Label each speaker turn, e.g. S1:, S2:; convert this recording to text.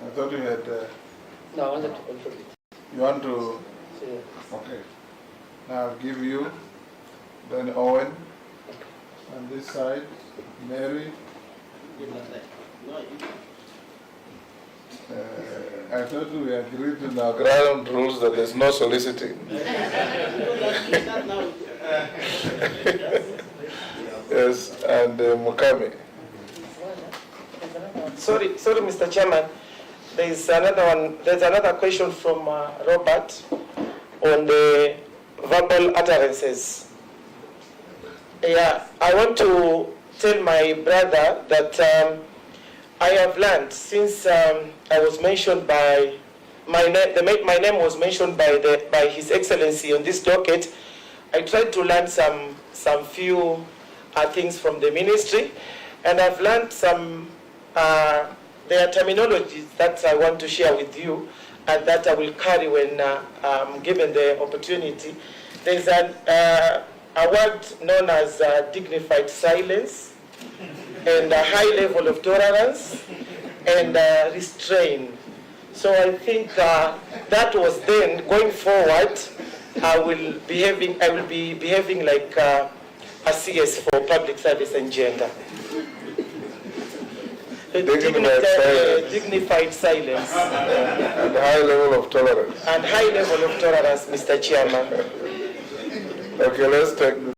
S1: I thought you had...
S2: No, I wanted to control it.
S1: You want to...
S2: Yeah.
S1: Okay. Now I'll give you, then Owen, on this side, Mary. I thought we agreed in our ground rules that there's no soliciting. Yes, and Mukami.
S3: Sorry, Mr. Chairman. There's another question from Robert on the verbal utterances. Yeah, I want to tell my brother that I have learned since I was mentioned by my name was mentioned by His Excellency on this docket. I tried to learn some few things from the ministry, and I've learned some their terminologies that I want to share with you, and that I will carry when given the opportunity. There's a word known as dignified silence, and a high level of tolerance, and restraint. So I think that was then. Going forward, I will be behaving like a CS for public service and gender. Dignified silence.
S1: And high level of tolerance.
S3: And high level of tolerance, Mr. Chairman.
S1: Okay, let's take